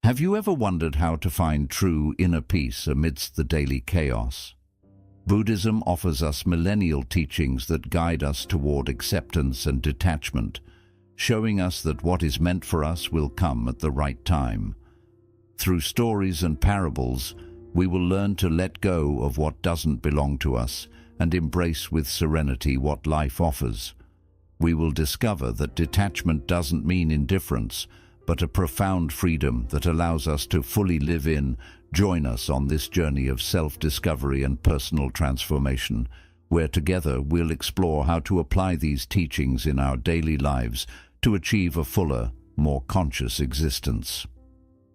Have you ever wondered how to find true inner peace amidst the daily chaos? Buddhism offers us millennial teachings that guide us toward acceptance and detachment, showing us that what is meant for us will come at the right time. Through stories and parables, we will learn to let go of what doesn't belong to us and embrace with serenity what life offers. We will discover that detachment doesn't mean indifference, but a profound freedom that allows us to fully live in. Join us on this journey of self-discovery and personal transformation, where together we'll explore how to apply these teachings in our daily lives to achieve a fuller, more conscious existence.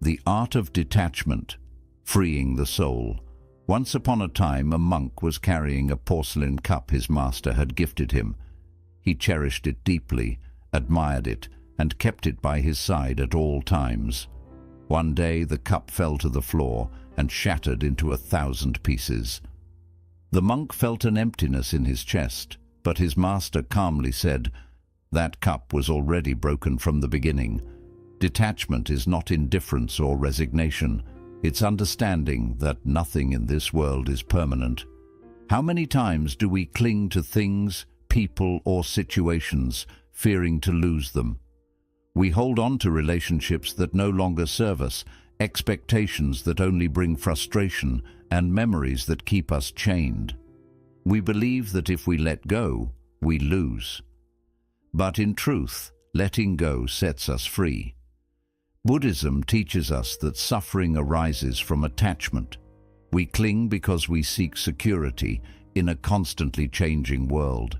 The art of detachment, freeing the soul. Once upon a time, a monk was carrying a porcelain cup his master had gifted him. He cherished it deeply, admired it, and kept it by his side at all times. One day the cup fell to the floor and shattered into 1,000 pieces. The monk felt an emptiness in his chest, but his master calmly said, "That cup was already broken from the beginning." Detachment is not indifference or resignation. It's understanding that nothing in this world is permanent. How many times do we cling to things, people, or situations, fearing to lose them? We hold on to relationships that no longer serve us, expectations that only bring frustration, and memories that keep us chained. We believe that if we let go, we lose. But in truth, letting go sets us free. Buddhism teaches us that suffering arises from attachment. We cling because we seek security in a constantly changing world.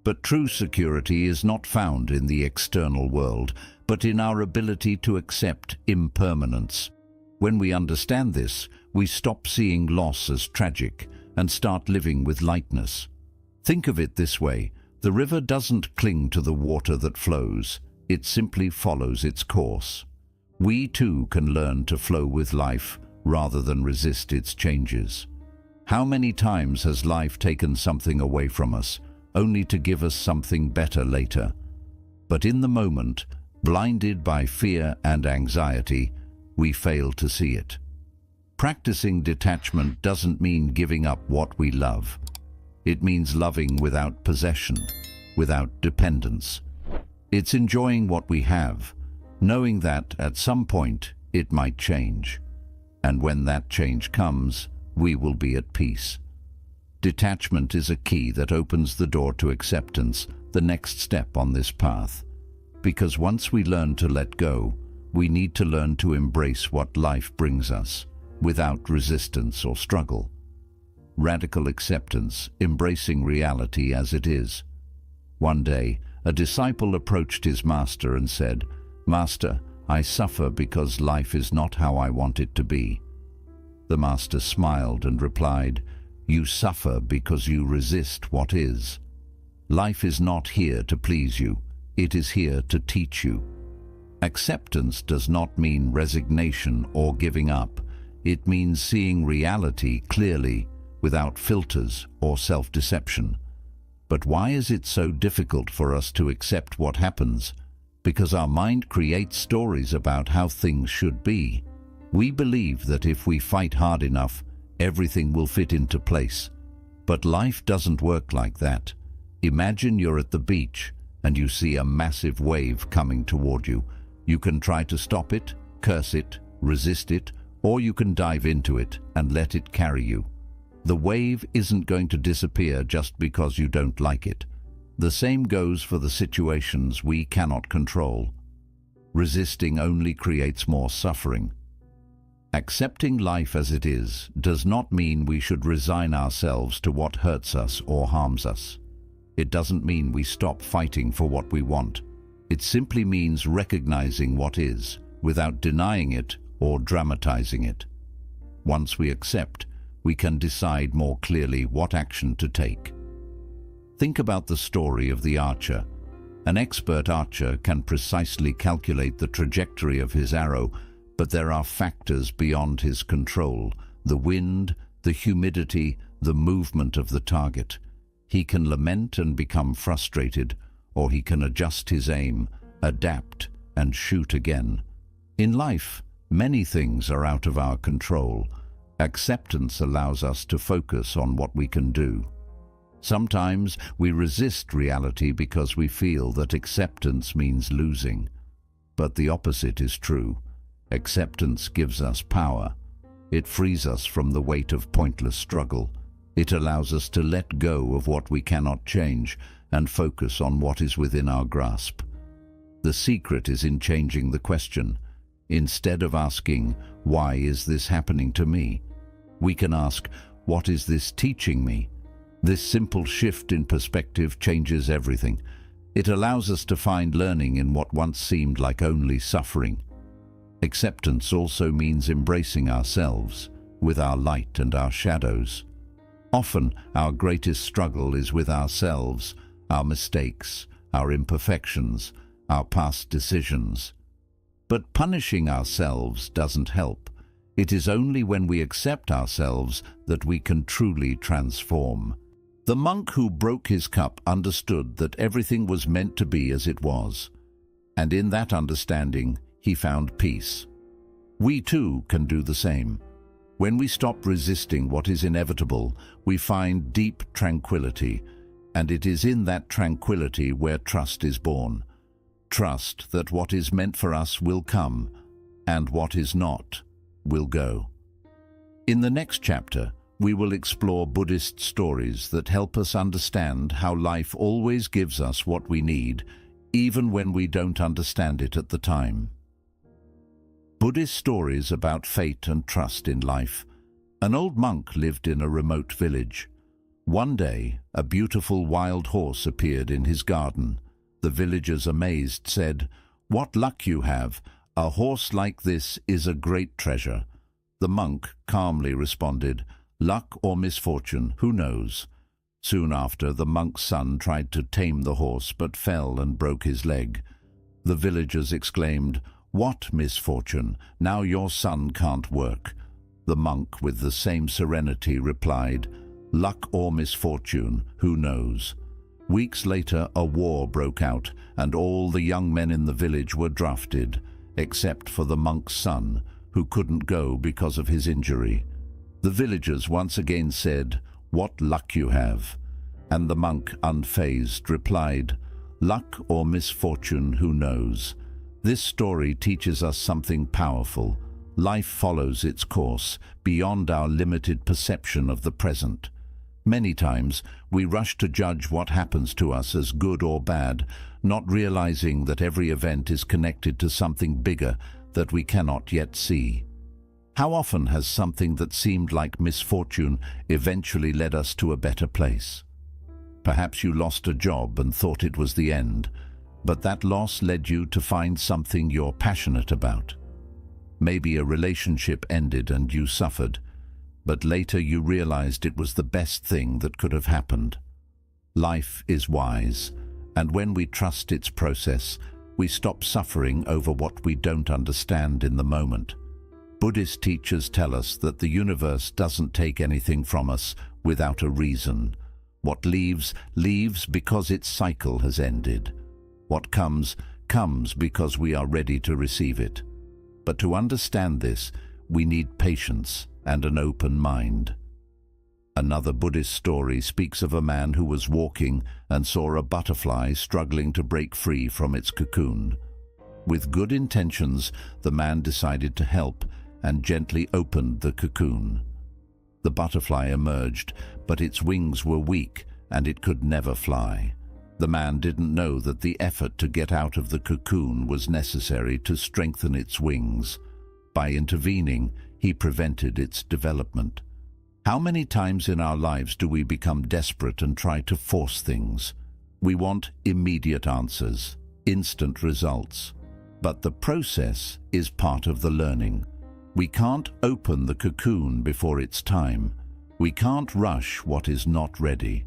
But true security is not found in the external world, but in our ability to accept impermanence. When we understand this, we stop seeing loss as tragic and start living with lightness. Think of it this way: the river doesn't cling to the water that flows, it simply follows its course. We too can learn to flow with life rather than resist its changes. How many times has life taken something away from us, only to give us something better later? But in the moment, blinded by fear and anxiety, we fail to see it. Practicing detachment doesn't mean giving up what we love. It means loving without possession, without dependence. It's enjoying what we have, knowing that at some point it might change. And when that change comes, we will be at peace. Detachment is a key that opens the door to acceptance, the next step on this path. Because once we learn to let go, we need to learn to embrace what life brings us, without resistance or struggle. Radical acceptance, embracing reality as it is. One day, a disciple approached his master and said, "Master, I suffer because life is not how I want it to be." The master smiled and replied, "You suffer because you resist what is. Life is not here to please you, it is here to teach you." Acceptance does not mean resignation or giving up. It means seeing reality clearly, without filters or self-deception. But why is it so difficult for us to accept what happens? Because our mind creates stories about how things should be. We believe that if we fight hard enough, everything will fit into place. But life doesn't work like that. Imagine you're at the beach and you see a massive wave coming toward you. You can try to stop it, curse it, resist it, or you can dive into it and let it carry you. The wave isn't going to disappear just because you don't like it. The same goes for the situations we cannot control. Resisting only creates more suffering. Accepting life as it is does not mean we should resign ourselves to what hurts us or harms us. It doesn't mean we stop fighting for what we want. It simply means recognizing what is, without denying it or dramatizing it. Once we accept, we can decide more clearly what action to take. Think about the story of the archer. An expert archer can precisely calculate the trajectory of his arrow, but there are factors beyond his control: the wind, the humidity, the movement of the target. He can lament and become frustrated, or he can adjust his aim, adapt, and shoot again. In life, Many things are out of our control. Acceptance allows us to focus on what we can do. Sometimes we resist reality because we feel that acceptance means losing. But the opposite is true. Acceptance gives us power. It frees us from the weight of pointless struggle. It allows us to let go of what we cannot change and focus on what is within our grasp. The secret is in changing the question. Instead of asking, "Why is this happening to me?" we can ask, "What is this teaching me?" This simple shift in perspective changes everything. It allows us to find learning in what once seemed like only suffering. Acceptance also means embracing ourselves, with our light and our shadows. Often, our greatest struggle is with ourselves, our mistakes, our imperfections, our past decisions. But punishing ourselves doesn't help. It is only when we accept ourselves that we can truly transform. The monk who broke his cup understood that everything was meant to be as it was, and in that understanding, he found peace. We too can do the same. When we stop resisting what is inevitable, we find deep tranquility, and it is in that tranquility where trust is born. Trust that what is meant for us will come, and what is not will go. In the next chapter, we will explore Buddhist stories that help us understand how life always gives us what we need, even when we don't understand it at the time. Buddhist stories about fate and trust in life. An old monk lived in a remote village. One day, a beautiful wild horse appeared in his garden. The villagers, amazed, said, "What luck you have! A horse like this is a great treasure." The monk calmly responded, "Luck or misfortune, who knows?" Soon after, the monk's son tried to tame the horse but fell and broke his leg. The villagers exclaimed, "What misfortune? Now your son can't work." The monk, with the same serenity, replied, "Luck or misfortune, who knows?" Weeks later, a war broke out, and all the young men in the village were drafted, except for the monk's son, who couldn't go because of his injury. The villagers once again said, "What luck you have!" And the monk, unfazed, replied, "Luck or misfortune, who knows?" This story teaches us something powerful. Life follows its course, beyond our limited perception of the present. Many times, we rush to judge what happens to us as good or bad, not realizing that every event is connected to something bigger that we cannot yet see. How often has something that seemed like misfortune eventually led us to a better place? Perhaps you lost a job and thought it was the end, but that loss led you to find something you're passionate about. Maybe a relationship ended and you suffered, but later you realized it was the best thing that could have happened. Life is wise, and when we trust its process, we stop suffering over what we don't understand in the moment. Buddhist teachers tell us that the universe doesn't take anything from us without a reason. What leaves, leaves because its cycle has ended. What comes, comes because we are ready to receive it. But to understand this, we need patience and an open mind. Another Buddhist story speaks of a man who was walking and saw a butterfly struggling to break free from its cocoon. With good intentions, the man decided to help and gently opened the cocoon. The butterfly emerged, but its wings were weak and it could never fly. The man didn't know that the effort to get out of the cocoon was necessary to strengthen its wings. By intervening, he prevented its development. How many times in our lives do we become desperate and try to force things? We want immediate answers, instant results. But the process is part of the learning. We can't open the cocoon before it's time. We can't rush what is not ready.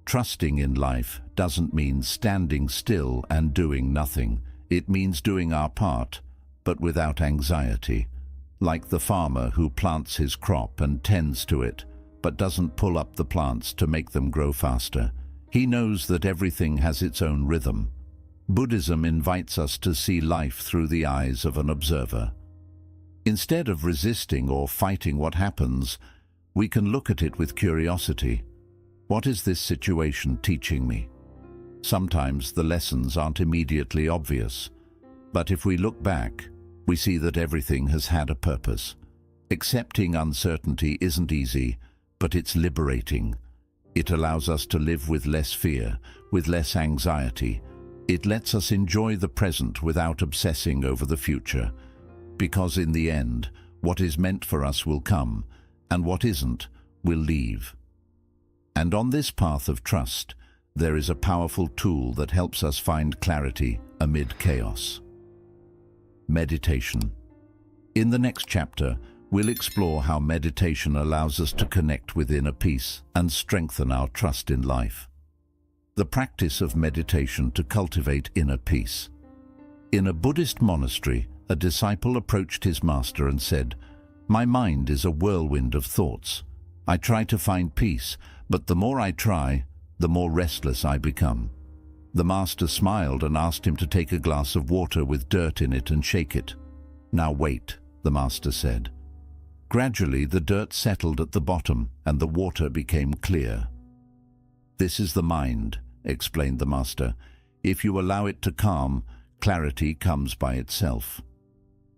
Trusting in life doesn't mean standing still and doing nothing. It means doing our part, but without anxiety. Like the farmer who plants his crop and tends to it, but doesn't pull up the plants to make them grow faster. He knows that everything has its own rhythm. Buddhism invites us to see life through the eyes of an observer. Instead of resisting or fighting what happens, we can look at it with curiosity. What is this situation teaching me? Sometimes the lessons aren't immediately obvious, but if we look back, we see that everything has had a purpose. Accepting uncertainty isn't easy, but it's liberating. It allows us to live with less fear, with less anxiety. It lets us enjoy the present without obsessing over the future. Because in the end, what is meant for us will come, and what isn't will leave. And on this path of trust, there is a powerful tool that helps us find clarity amid chaos. Meditation. In the next chapter, we'll explore how meditation allows us to connect with inner peace and strengthen our trust in life. The practice of meditation to cultivate inner peace. In a Buddhist monastery, a disciple approached his master and said, "My mind is a whirlwind of thoughts. I try to find peace, but the more I try, the more restless I become." The master smiled and asked him to take a glass of water with dirt in it and shake it. "Now wait," the master said. Gradually, the dirt settled at the bottom and the water became clear. "This is the mind," explained the master. "If you allow it to calm, clarity comes by itself."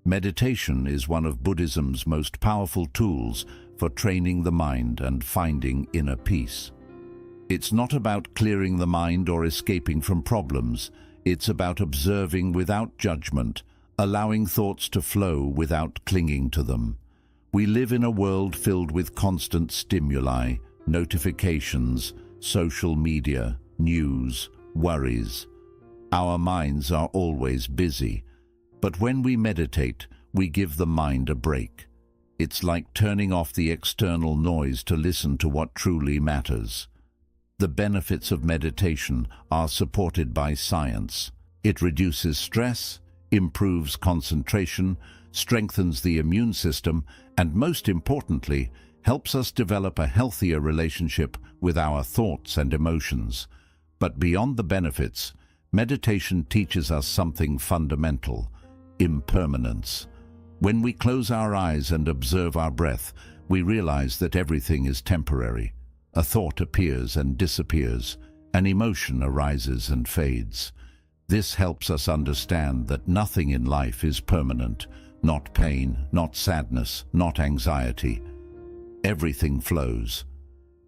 Meditation is one of Buddhism's most powerful tools for training the mind and finding inner peace. It's not about clearing the mind or escaping from problems. It's about observing without judgment, allowing thoughts to flow without clinging to them. We live in a world filled with constant stimuli, notifications, social media, news, worries. Our minds are always busy, but when we meditate, we give the mind a break. It's like turning off the external noise to listen to what truly matters. The benefits of meditation are supported by science. It reduces stress, improves concentration, strengthens the immune system, and most importantly, helps us develop a healthier relationship with our thoughts and emotions. But beyond the benefits, meditation teaches us something fundamental: impermanence. When we close our eyes and observe our breath, we realize that everything is temporary. A thought appears and disappears. An emotion arises and fades. This helps us understand that nothing in life is permanent. Not pain, not sadness, not anxiety. Everything flows.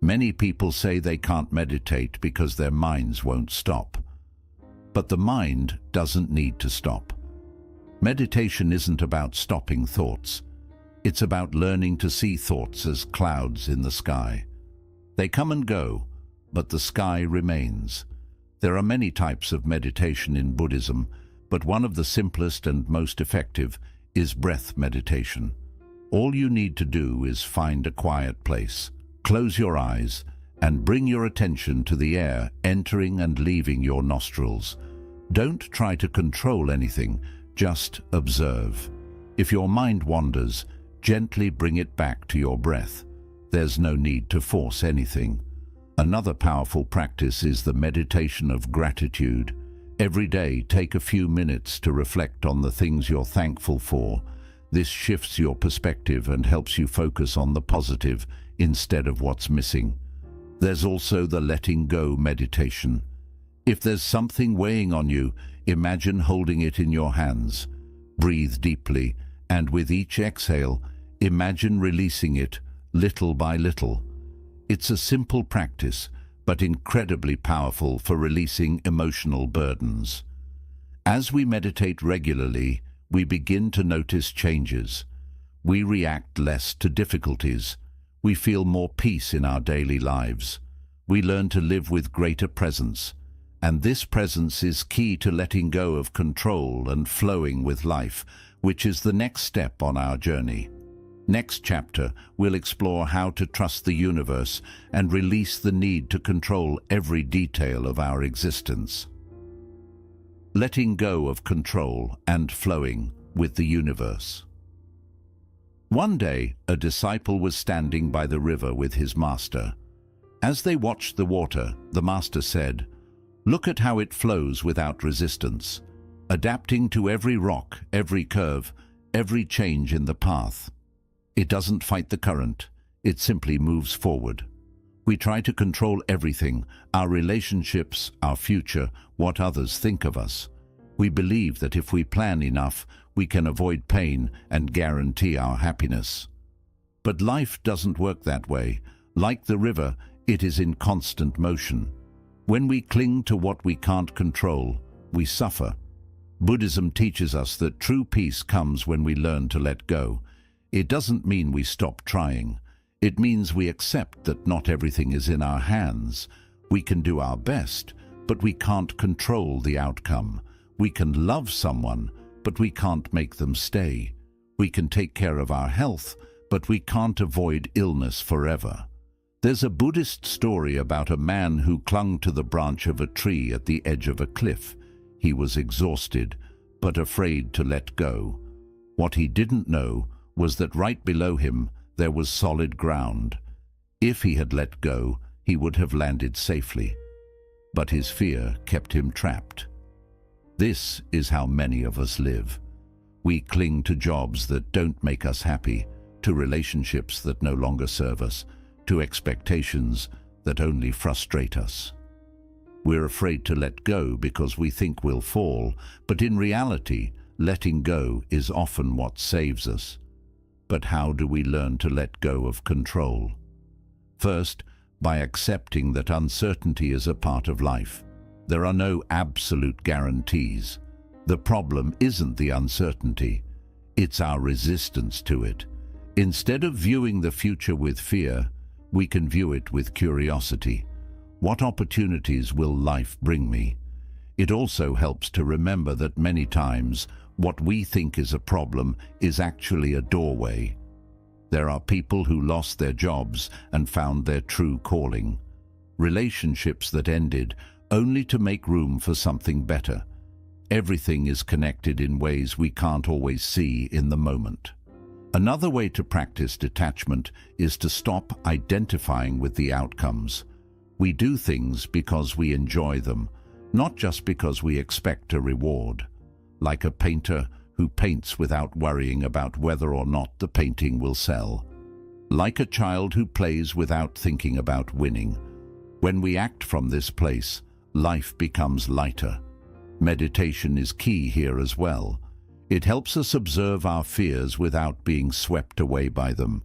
Many people say they can't meditate because their minds won't stop. But the mind doesn't need to stop. Meditation isn't about stopping thoughts. It's about learning to see thoughts as clouds in the sky. They come and go, but the sky remains. There are many types of meditation in Buddhism, but one of the simplest and most effective is breath meditation. All you need to do is find a quiet place, close your eyes, and bring your attention to the air entering and leaving your nostrils. Don't try to control anything, just observe. If your mind wanders, gently bring it back to your breath. There's no need to force anything. Another powerful practice is the meditation of gratitude. Every day, take a few minutes to reflect on the things you're thankful for. This shifts your perspective and helps you focus on the positive instead of what's missing. There's also the letting go meditation. If there's something weighing on you, imagine holding it in your hands. Breathe deeply, and with each exhale, imagine releasing it little by little. It's a simple practice, but incredibly powerful for releasing emotional burdens. As we meditate regularly, we begin to notice changes. We react less to difficulties. We feel more peace in our daily lives. We learn to live with greater presence. And this presence is key to letting go of control and flowing with life, which is the next step on our journey. Next chapter, we'll explore how to trust the universe and release the need to control every detail of our existence. Letting go of control and flowing with the universe. One day, a disciple was standing by the river with his master. As they watched the water, the master said, "Look at how it flows without resistance, adapting to every rock, every curve, every change in the path. It doesn't fight the current, it simply moves forward. We try to control everything, our relationships, our future, what others think of us. We believe that if we plan enough, we can avoid pain and guarantee our happiness. But life doesn't work that way. Like the river, it is in constant motion. When we cling to what we can't control, we suffer. Buddhism teaches us that true peace comes when we learn to let go. It doesn't mean we stop trying. It means we accept that not everything is in our hands. We can do our best, but we can't control the outcome. We can love someone, but we can't make them stay. We can take care of our health, but we can't avoid illness forever. There's a Buddhist story about a man who clung to the branch of a tree at the edge of a cliff. He was exhausted, but afraid to let go. What he didn't know was that right below him there was solid ground. If he had let go, he would have landed safely. But his fear kept him trapped. This is how many of us live. We cling to jobs that don't make us happy, to relationships that no longer serve us, to expectations that only frustrate us. We're afraid to let go because we think we'll fall, but in reality, letting go is often what saves us. But how do we learn to let go of control? First, by accepting that uncertainty is a part of life. There are no absolute guarantees. The problem isn't the uncertainty, it's our resistance to it. Instead of viewing the future with fear, we can view it with curiosity. What opportunities will life bring me? It also helps to remember that many times what we think is a problem is actually a doorway. There are people who lost their jobs and found their true calling. Relationships that ended only to make room for something better. Everything is connected in ways we can't always see in the moment. Another way to practice detachment is to stop identifying with the outcomes. We do things because we enjoy them, not just because we expect a reward. Like a painter who paints without worrying about whether or not the painting will sell. Like a child who plays without thinking about winning. When we act from this place, life becomes lighter. Meditation is key here as well. It helps us observe our fears without being swept away by them.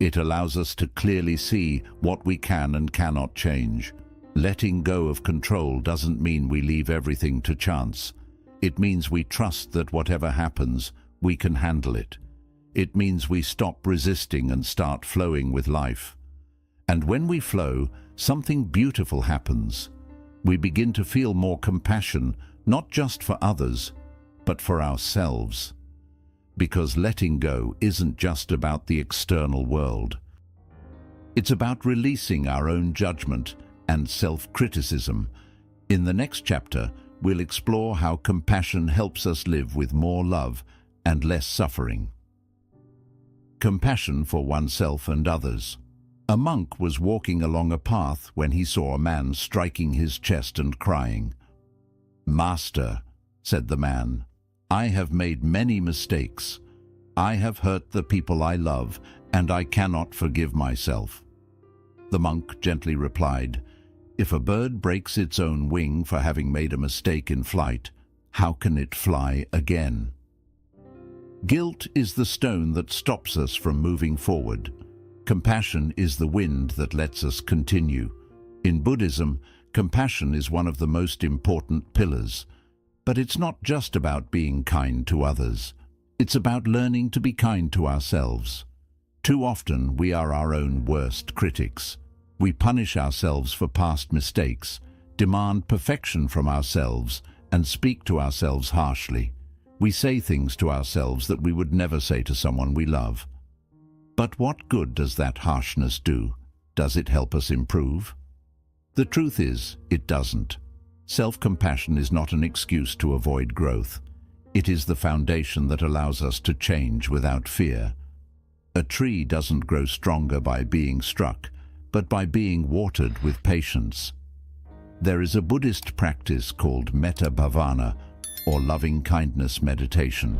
It allows us to clearly see what we can and cannot change. Letting go of control doesn't mean we leave everything to chance. It means we trust that whatever happens, we can handle it. It means we stop resisting and start flowing with life. And when we flow, something beautiful happens. We begin to feel more compassion, not just for others, but for ourselves. Because letting go isn't just about the external world. It's about releasing our own judgment and self-criticism. In the next chapter, we'll explore how compassion helps us live with more love and less suffering. Compassion for oneself and others. A monk was walking along a path when he saw a man striking his chest and crying. "Master," said the man, "I have made many mistakes. I have hurt the people I love, and I cannot forgive myself." The monk gently replied, "If a bird breaks its own wing for having made a mistake in flight, how can it fly again?" Guilt is the stone that stops us from moving forward. Compassion is the wind that lets us continue. In Buddhism, compassion is one of the most important pillars. But it's not just about being kind to others. It's about learning to be kind to ourselves. Too often, we are our own worst critics. We punish ourselves for past mistakes, demand perfection from ourselves, and speak to ourselves harshly. We say things to ourselves that we would never say to someone we love. But what good does that harshness do? Does it help us improve? The truth is, it doesn't. Self-compassion is not an excuse to avoid growth. It is the foundation that allows us to change without fear. A tree doesn't grow stronger by being struck, but by being watered with patience. There is a Buddhist practice called metta bhavana, or loving-kindness meditation.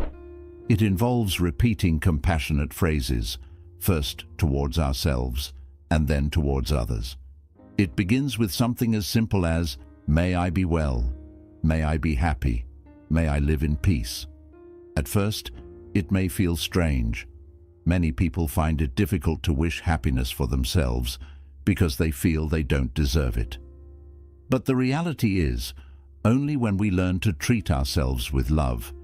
It involves repeating compassionate phrases, first towards ourselves and then towards others. It begins with something as simple as, "May I be well, may I be happy, may I live in peace." At first, it may feel strange. Many people find it difficult to wish happiness for themselves because they feel they don't deserve it. But the reality is, only when we learn to treat ourselves with love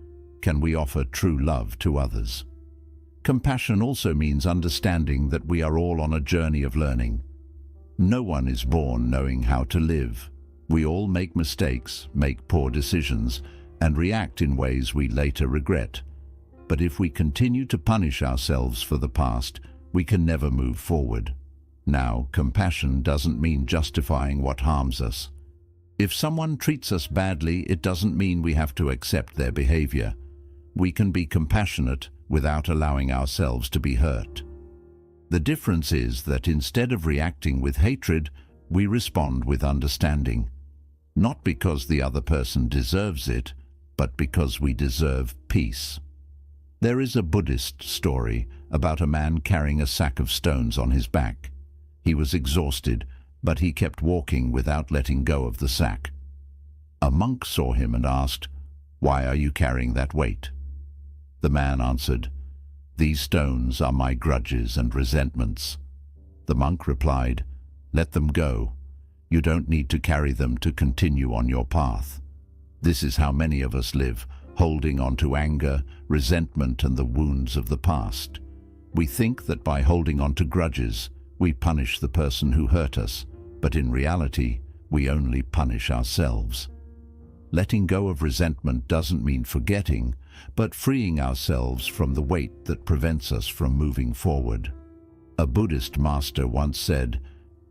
can we offer true love to others. Compassion also means understanding that we are all on a journey of learning. No one is born knowing how to live. We all make mistakes, make poor decisions, and react in ways we later regret. But if we continue to punish ourselves for the past, we can never move forward. Now, compassion doesn't mean justifying what harms us. If someone treats us badly, it doesn't mean we have to accept their behavior. We can be compassionate without allowing ourselves to be hurt. The difference is that instead of reacting with hatred, we respond with understanding. Not because the other person deserves it, but because we deserve peace. There is a Buddhist story about a man carrying a sack of stones on his back. He was exhausted, but he kept walking without letting go of the sack. A monk saw him and asked, "Why are you carrying that weight?" The man answered, "These stones are my grudges and resentments." The monk replied, "Let them go. You don't need to carry them to continue on your path." This is how many of us live, holding on to anger, resentment, and the wounds of the past. We think that by holding on to grudges, we punish the person who hurt us, but in reality, we only punish ourselves. Letting go of resentment doesn't mean forgetting, but freeing ourselves from the weight that prevents us from moving forward. A Buddhist master once said,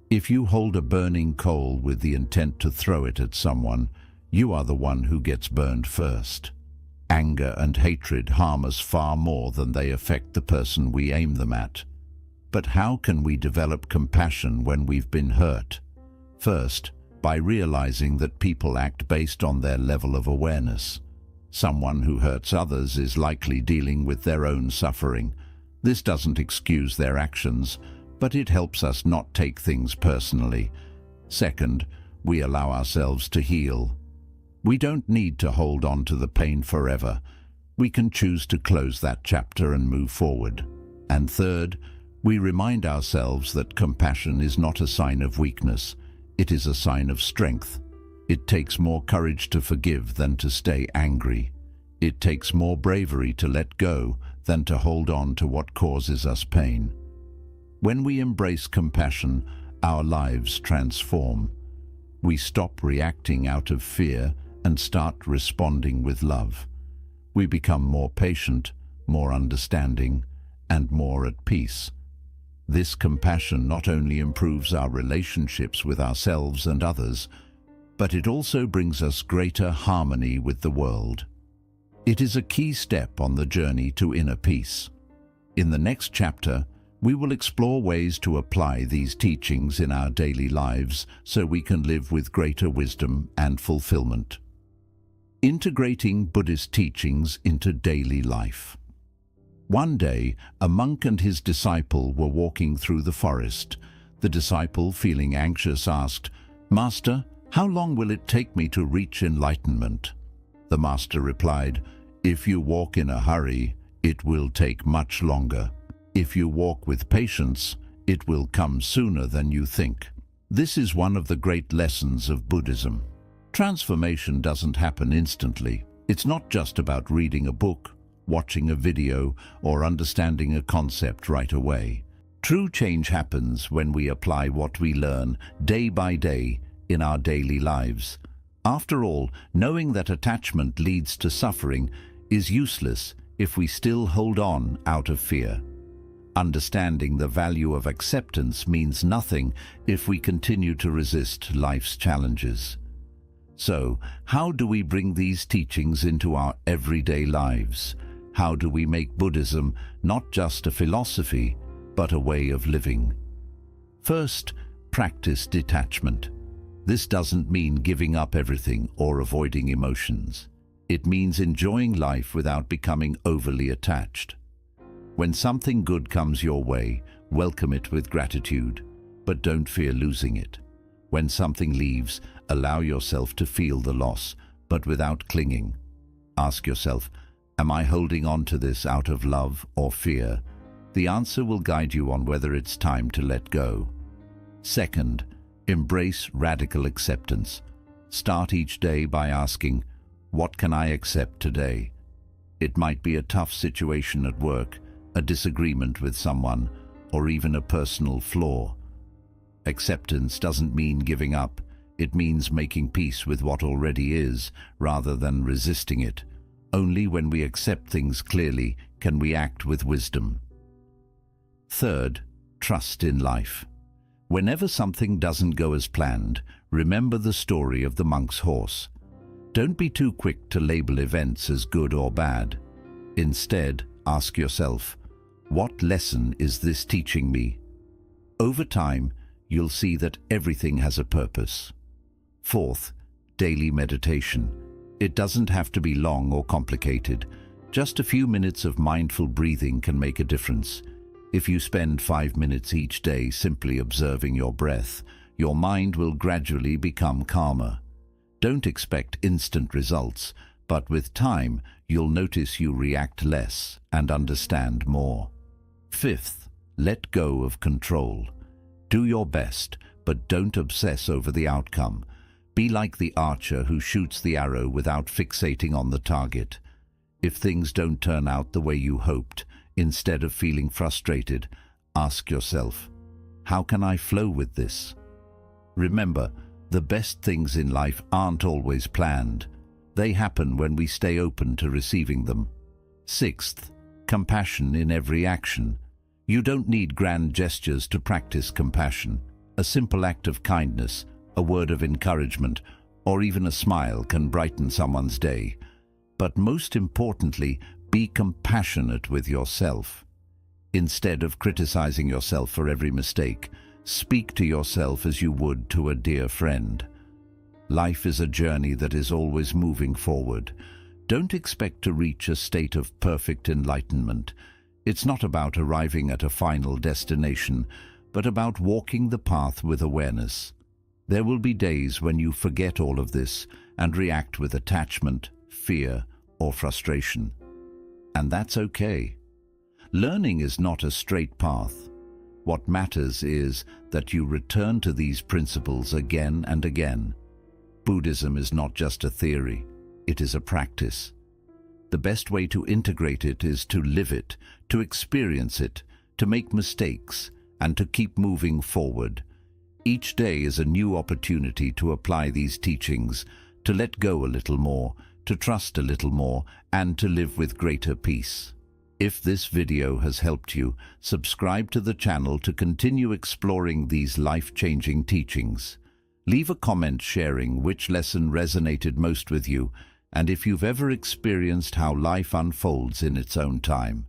"If you hold a burning coal with the intent to throw it at someone, you are the one who gets burned first." Anger and hatred harm us far more than they affect the person we aim them at. But how can we develop compassion when we've been hurt? First, by realizing that people act based on their level of awareness. Someone who hurts others is likely dealing with their own suffering. This doesn't excuse their actions, but it helps us not take things personally. Second, we allow ourselves to heal. We don't need to hold on to the pain forever. We can choose to close that chapter and move forward. And third, we remind ourselves that compassion is not a sign of weakness. It is a sign of strength. It takes more courage to forgive than to stay angry. It takes more bravery to let go than to hold on to what causes us pain. When we embrace compassion, our lives transform. We stop reacting out of fear and start responding with love. We become more patient, more understanding, and more at peace. This compassion not only improves our relationships with ourselves and others, but it also brings us greater harmony with the world. It is a key step on the journey to inner peace. In the next chapter, we will explore ways to apply these teachings in our daily lives so we can live with greater wisdom and fulfillment. Integrating Buddhist teachings into daily life. One day, a monk and his disciple were walking through the forest. The disciple, feeling anxious, asked, "Master, how long will it take me to reach enlightenment?" The master replied, "If you walk in a hurry, it will take much longer. If you walk with patience, it will come sooner than you think." This is one of the great lessons of Buddhism. Transformation doesn't happen instantly. It's not just about reading a book, watching a video, or understanding a concept right away. True change happens when we apply what we learn day by day in our daily lives. After all, knowing that attachment leads to suffering is useless if we still hold on out of fear. Understanding the value of acceptance means nothing if we continue to resist life's challenges. So, how do we bring these teachings into our everyday lives? How do we make Buddhism not just a philosophy, but a way of living? First, practice detachment. This doesn't mean giving up everything or avoiding emotions. It means enjoying life without becoming overly attached. When something good comes your way, welcome it with gratitude, but don't fear losing it. When something leaves, allow yourself to feel the loss, but without clinging. Ask yourself, am I holding on to this out of love or fear? The answer will guide you on whether it's time to let go. Second, embrace radical acceptance. Start each day by asking, what can I accept today? It might be a tough situation at work, a disagreement with someone, or even a personal flaw. Acceptance doesn't mean giving up. It means making peace with what already is, rather than resisting it. Only when we accept things clearly can we act with wisdom. Third, trust in life. Whenever something doesn't go as planned, remember the story of the monk's horse. Don't be too quick to label events as good or bad. Instead, ask yourself, what lesson is this teaching me? Over time, you'll see that everything has a purpose. Fourth, daily meditation. It doesn't have to be long or complicated. Just a few minutes of mindful breathing can make a difference. If you spend 5 minutes each day simply observing your breath, your mind will gradually become calmer. Don't expect instant results, but with time, you'll notice you react less and understand more. Fifth, let go of control. Do your best, but don't obsess over the outcome. Be like the archer who shoots the arrow without fixating on the target. If things don't turn out the way you hoped, instead of feeling frustrated, ask yourself, how can I flow with this? Remember, the best things in life aren't always planned. They happen when we stay open to receiving them. Sixth, compassion in every action. You don't need grand gestures to practice compassion. A simple act of kindness, a word of encouragement, or even a smile can brighten someone's day. But most importantly, be compassionate with yourself. Instead of criticizing yourself for every mistake, speak to yourself as you would to a dear friend. Life is a journey that is always moving forward. Don't expect to reach a state of perfect enlightenment. It's not about arriving at a final destination, but about walking the path with awareness. There will be days when you forget all of this and react with attachment, fear, or frustration. And that's okay. Learning is not a straight path. What matters is that you return to these principles again and again. Buddhism is not just a theory, it is a practice. The best way to integrate it is to live it, to experience it, to make mistakes, and to keep moving forward. Each day is a new opportunity to apply these teachings, to let go a little more, to trust a little more, and to live with greater peace. If this video has helped you, subscribe to the channel to continue exploring these life-changing teachings. Leave a comment sharing which lesson resonated most with you, and if you've ever experienced how life unfolds in its own time.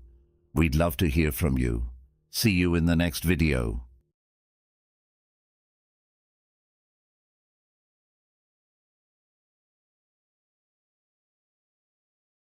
We'd love to hear from you. See you in the next video.